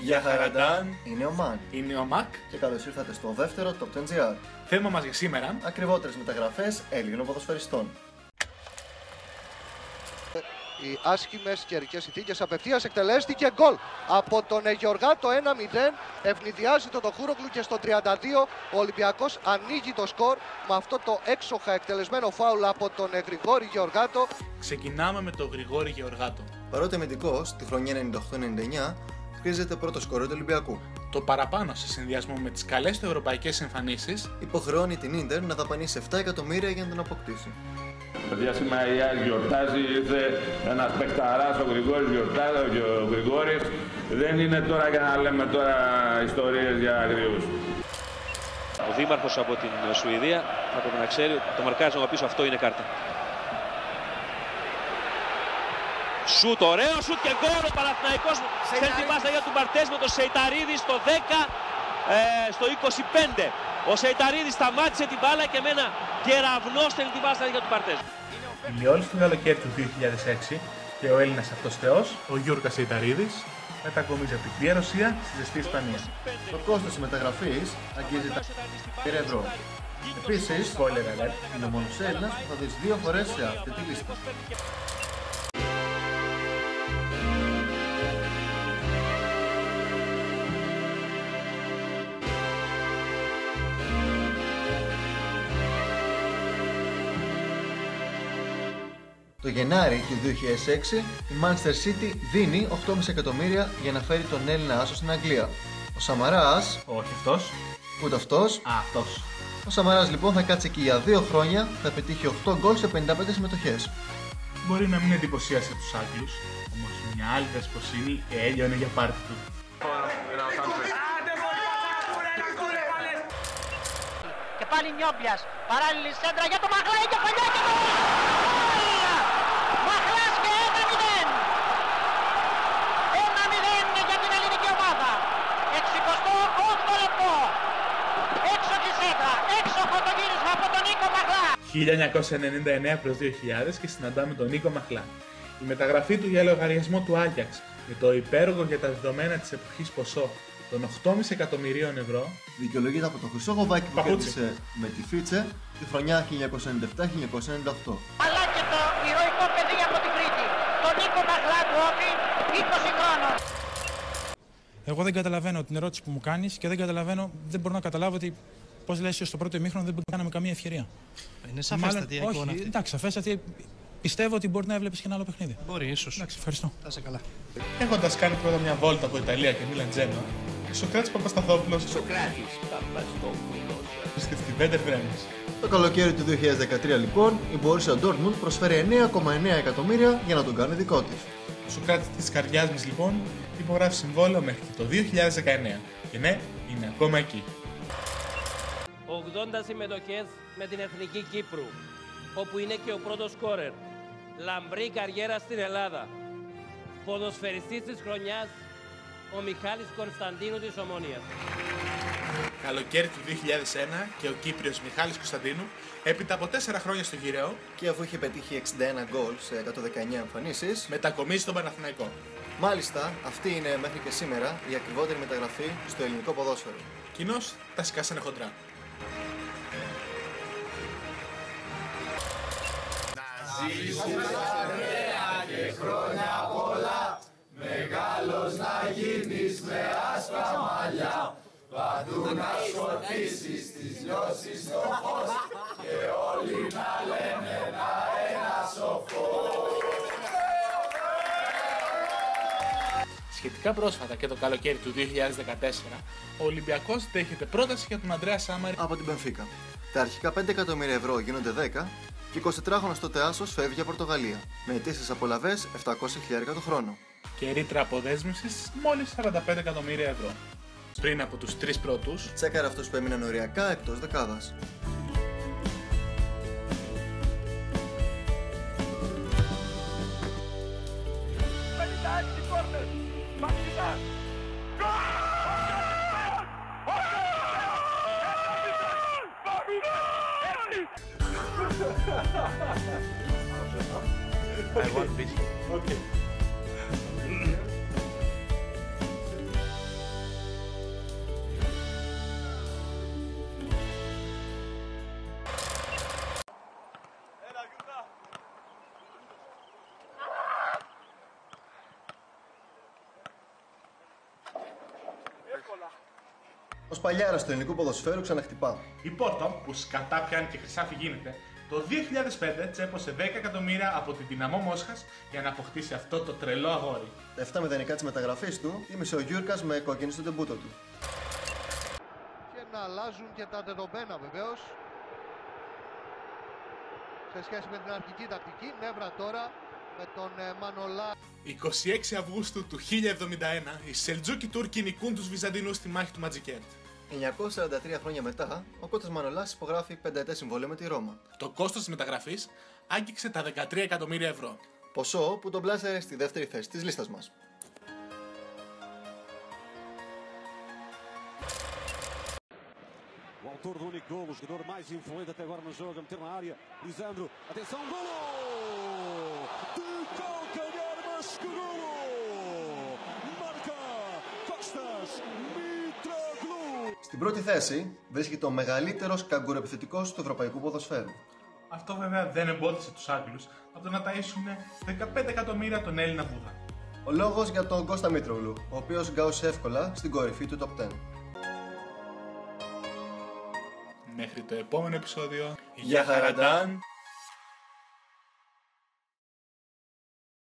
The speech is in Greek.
Γεια χαραντάν, Είναι ο Μαν είναι ο Μακ. και καλώς ήρθατε στο δεύτερο Top 10GR. Θέμα μας για σήμερα. Ακριβότερες μεταγραφές Έλληνων ποδοσφαιριστών. Οι άσχημες καιρικές συνθήκες, απευθείας εκτελέστηκε γκολ από τον Γεωργά, το 1-0. Ευνηδιάζει τον Τοχούρογλου και στο 32 ο Ολυμπιακός ανοίγει το σκορ με αυτό το έξοχα εκτελεσμένο φάουλ από τον Γρηγόρη Γεωργάτο. Ξεκινάμε με τον Γρηγόρη Γεωργάτο. Παρότι αμυντικός, τη χρονιά 98-99, χρήζεται πρώτο σκορ του Ολυμπιακού. Το παραπάνω σε συνδυασμό με τις καλές του ευρωπαϊκές εμφανίσεις Υποχρεώνει την Ίντερ να δαπανίσει 7 εκατομμύρια για να τον αποκτήσει. Παιδιά, σήμερα η ΑΕΚ γιορτάζει, ήρθε ένας παιχταράς, ο Γρηγόρης γιορτάζει, ο Γρηγόρης. Δεν είναι τώρα για να λέμε τώρα ιστορίες για αγρίους. Ο δήμαρχος από την Σουηδία θα πρέπει να ξέρει ότι το μαρκάρισμα πίσω αυτό είναι κάρτα. Σουτ, ωραίο σουτ και γκολ. Ο Παναθηναϊκός στέλνει την πάσα για τον Μπαρτές με τον Σεϊταρίδη στο 10, στο 25. Ο Σεϊταρίδης σταμάτησε την μπάλα και με ένα κεραυνό στέλνει την πάσα για τον Μπαρτές. ηλιόλουց το καλοκαίρι του 2006 και ο Έλληνας αυτός θεός, ο Γιώργας Σεϊταρίδης, μετακομίζει από την Κρύα Ρωσία στη ζεστή Ισπανία. Το κόστος της μεταγραφής αγγίζει τα ευρώ. Επίσης, Spoiler alert. είναι ο μόνος Έλληνας που θα δεις 2 φορές σε αυτή τη λίστα. Το Γενάρη του 2006 η Manchester City δίνει 8,5 εκατομμύρια για να φέρει τον Έλληνα άσο στην Αγγλία. Ο Σαμαράς, Όχι αυτός. ούτε αυτός, Αυτός. ο Σαμαράς λοιπόν θα κάτσει εκεί για 2 χρόνια, θα πετύχει 8 γκολ σε 55 συμμετοχές. Μπορεί να μην εντυπωσίασε τους Άγγλους, όμως μια άλλη δεσποσύνη έλειωνε για πάρτι του. Και πάλι Νιόμπιας, παράλληλη σέντρα για το Μαχλά, για παλιά και γκολ! Μαχλάς και 1-0! 1-0 για την ελληνική ομάδα. 68 λεπτό. Έξοχη σέντρα, έξοχο το γύρισμα από τον Νίκο Μαχλά. 1999 προς 2000 και συναντάμε τον Νίκο Μαχλά. Η μεταγραφή του για λογαριασμό του Άγιαξ με το υπέρογκο για τα δεδομένα της εποχής ποσό των 8,5 εκατομμυρίων ευρώ Δικαιολογείται από το χρυσό γοβάκι που Παπούτσι. κέρδισε με τη Φίτσε τη χρονιά 1997-1998. Αλλά και το ηρωικό παιδί από την Κρήτη, τον Νίκο Μαχλά του Όφη, 20 χρόνων. Εγώ δεν καταλαβαίνω την ερώτηση που μου κάνεις και δεν μπορώ να καταλάβω ότι, πώς λες, στο πρώτο ημίχρονο δεν κάναμε καμία ευκαιρία. Είναι σαφέστατη η εικόνα όχι, αυτή. εντάξει, σαφέστατη. Πιστεύω ότι μπορεί να έβλεπες και ένα άλλο παιχνίδι. Μπορεί, ίσως. Εντάξει, ευχαριστώ. Θα είσαι καλά. έχοντας κάνει πρώτα μια βόλτα από Ιταλία και Μίλαν Τζένο, ο Σοκράτης Παπασταθόπουλος στη Βέντερ Βρέμις. Το καλοκαίρι του 2013 λοιπόν η Borussia Dortmund προσφέρει 9,9 εκατομμύρια για να τον κάνει δικό της. Ο Σοκράτης της καρδιάς μας λοιπόν υπογράφει συμβόλαιο μέχρι και το 2019 και ναι, είναι ακόμα εκεί. 80 συμμετοχές με την Εθνική Κύπρου, όπου είναι και ο πρώτος σκόρερ. Λαμπρή καριέρα στην Ελλάδα. Ποδοσφαιριστής της χρονιάς, ο Μιχάλης Κωνσταντίνου της Ομόνιας. Καλοκαίρι του 2001 και ο Κύπριος Μιχάλης Κωνσταντίνου, έπειτα από 4 χρόνια στο Γυραιό, Και αφού είχε πετύχει 61 γκολ σε 119 εμφανίσεις, μετακομίζει στον Παναθηναϊκό. μάλιστα αυτή είναι μέχρι και σήμερα η ακριβότερη μεταγραφή στο ελληνικό ποδόσφαιρο. Κοινώς τα σκάσανε χοντρά. Σχετικά πρόσφατα και το καλοκαίρι του 2014, ο Ολυμπιακός δέχεται πρόταση για τον Αντρέα Σάμαρη Από την Μπενφίκα. Τα αρχικά 5 εκατομμύρια ευρώ γίνονται 10 και 24χρονος τότε άσος φεύγει για Πορτογαλία με αιτήσεις απολαβές 700.000 το χρόνο. και ρήτρα αποδέσμευσης μόλις 45 εκατομμύρια ευρώ. Πριν από τους 3 πρώτους, Τσέκαρε αυτούς που έμειναν οριακά εκτός δεκάδας. Ως παλιάρας του ελληνικού ποδοσφαίρου ξαναχτυπά. Η Πόρτο, που σκατά πιάνει και χρυσάφι γίνεται, το 2005 τσέπωσε 10 εκατομμύρια από την Δυναμό Μόσχας για να αποκτήσει αυτό το τρελό αγόρι. Τα 7 μηδενικά της μεταγραφής του τίμησε ο Γιούρκας με κόκκινη στο τεμπούτο του. Και να αλλάζουν και τα δεδομένα βεβαίως. Σε σχέση με την αρχική τακτική, νεύρα τώρα με τον Μανολά. 26 Αυγούστου του 1071, οι Σελτζούκοι Τούρκοι νικούν τους Βυζαντινούς στη μάχη του Ματζικέρτ. 943 χρόνια μετά, ο Κώστας Μανολάς υπογράφει 5ετές συμβόλαιο με τη Ρώμα. Το κόστος της μεταγραφής άγγιξε τα 13 εκατομμύρια ευρώ. Ποσό που τον πλάσαρε στη δεύτερη θέση της λίστας μας. O autor do único golo, o jogador mais influente até agora no jogo, a meter na área, Lisandro, atenção, golo! De calcanhar, mas que golo! Marca Kostas Mitroglou! Στην πρώτη θέση βρίσκεται ο μεγαλύτερος καγκουροεπιθετικός του ευρωπαϊκού ποδοσφαίρου. Αυτό βέβαια δεν εμπόδισε τους Άγγλους από το να ταΐσουν 15 εκατομμύρια τον Έλληνα Βούδα. Ο λόγος για τον Κώστα Μήτρογλου, ο οποίος γκάουσε εύκολα στην κορυφή του Top 10. Μέχρι το επόμενο επεισόδιο, Γεια χαραντάν!